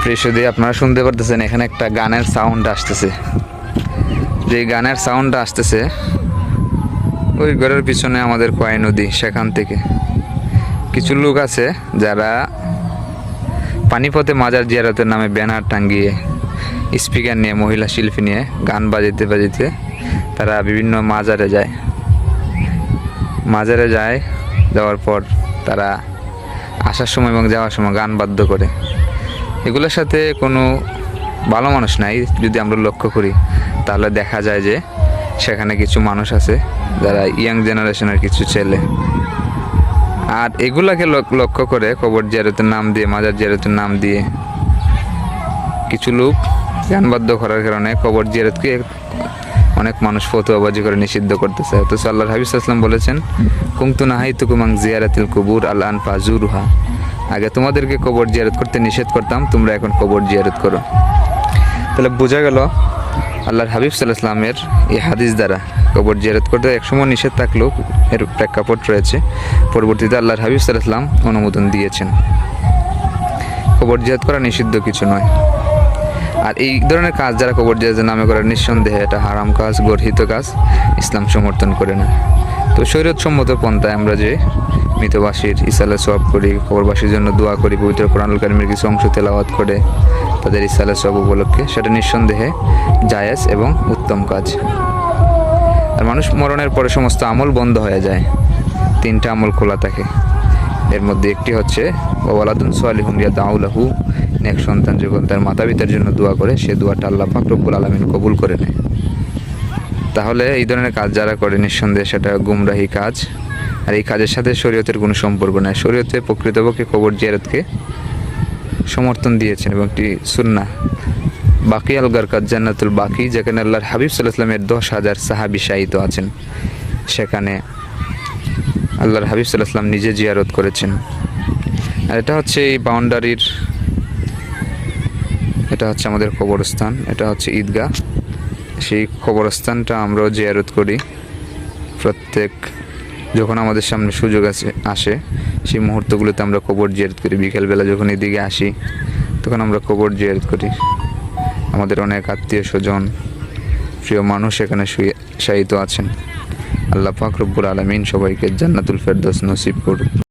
প্রিয়সুধী, আপনারা শুনতে পারতেছেন এখানে একটা গানের সাউন্ড আসতেছে। যে গানের সাউন্ডটা আসতেছে ওই ঘরের পিছনে আমাদের কয় নদী, সেখান থেকে কিছু লোক আছে যারা পানিপথে মাজার জিয়ারতের নামে ব্যানার টাঙ্গিয়ে স্পিকার নিয়ে, মহিলা শিল্পী নিয়ে গান বাজাইতে বাজাইতে তারা বিভিন্ন মাজারে যায়। যাওয়ার পর তারা আসার সময় এবং যাওয়ার সময় গান বাদ্য করে। এগুলোর সাথে কোনো ভালো মানুষ নাই। যদি আমরা লক্ষ্য করি তাহলে দেখা যায় যে সেখানে কিছু মানুষ আছে যারা ইয়াং জেনারেশনের কিছু ছেলে, আর এগুলাকে লক্ষ্য করে কবর জিয়ারতের নাম দিয়ে, মাজার জিয়ারতের নাম দিয়ে কিছু লোক গানবাদ্য করার কারণে কবর জিয়ারতকে অনেক মানুষ ফতোয়াবাজি করে নিষিদ্ধ করতেছে। অথচ আল্লাহর হাবিব সাল্লাল্লাহু আলাইহি ওয়াসাল্লাম বলেছেন, কুনতু নাহাইতুকুম আন জিয়ারাতিল কুবুর আল-আন ফাজুরুহা। আগে তোমাদেরকে কবর জিয়ারত করতে নিষেধ করতাম, তোমরা এখন কবর জিয়ারত করো। তাহলে বোঝা গেল আল্লাহর হাবিব সাল্লাল্লাহু আলাইহি ওয়াসাল্লামের এই হাদিস দ্বারা কবর জিয়ারত করতে একসময় নিষেধ থাকলেও এর প্রেক্ষাপট রয়েছে। পরবর্তীতে আল্লাহর হাবিব সাল্লাল্লাহু আলাইহি ওয়াসাল্লাম অনুমোদন দিয়েছেন। কবর জিয়ারত করা নিষিদ্ধ কিছু নয়। আর এই ধরনের কাজ যারা কবর জিয়ারতের নামে করে, নিঃসন্দেহে এটা হারাম কাজ, গর্হিত কাজ, ইসলাম সমর্থন করে না। তো শরীয়তসম্মত পন্থায় আমরা যে মৃতবাসীর ইসালে সওয়াব করি, কবরবাসীর জন্য দোয়া করি, পবিত্র কোরআনুল কারীমের কিছু অংশ তেলাওয়াত করে তাদের ইসালে সওয়াব উপলক্ষে, সেটা নিঃসন্দেহে জায়েজ এবং উত্তম কাজ। আর মানুষ মরণের পরে সমস্ত আমল বন্ধ হয়ে যায়, 3টা আমল খোলা থাকে। এর মধ্যে একটি হচ্ছে ওয়ালাদুন সালিহুন ইয়াদউ লাহু, নেক সন্তান যখন তার মাতা পিতার জন্য দোয়া করে, সে দোয়াটা আল্লাহ পাক রব্বুল আলামিন কবুল করে নেয়। তাহলে এই ধরনের কাজ যারা করে নিঃসন্দেহে সেটা গুমরাহি কাজ, আর এই কাজের সাথে শরীয়তের কোনো সম্পর্ক নেই। শরীয়তে প্রকৃতপক্ষে কবর জিয়ারতকে সমর্থন দিয়েছেন এবং একটি সুন্নাহ বাকি আল গারকাত জান্নাতুল বাকি, যেখানে আল্লাহর হাবিব সাল্লাল্লাহু আলাইহি ওয়াসাল্লামের 10,000 সাহাবী শায়িত আছেন, সেখানে আল্লাহর হাবিব সাল্লাল্লাহু আলাইহি ওয়াসাল্লাম নিজে জিয়ারত করেছেন। আর এটা হচ্ছে এই বাউন্ডারির, এটা হচ্ছে আমাদের কবরস্থান, এটা হচ্ছে ঈদগাহ। সেই কবরস্থানটা আমরাও জিয়ারত করি প্রত্যেক, যখন আমাদের সামনে সুযোগ আসে সেই মুহূর্তগুলোতে আমরা কবর জিয়ারত করি। বিকেলবেলা যখন এদিকে আসি তখন আমরা কবর জিয়ারত করি। আমাদের অনেক আত্মীয় স্বজন, প্রিয় মানুষ এখানে শায়িত আছেন। আল্লাহ পাক রব্বুল আলামিন সবাইকে জান্নাতুল ফেরদৌস নসিব করুন।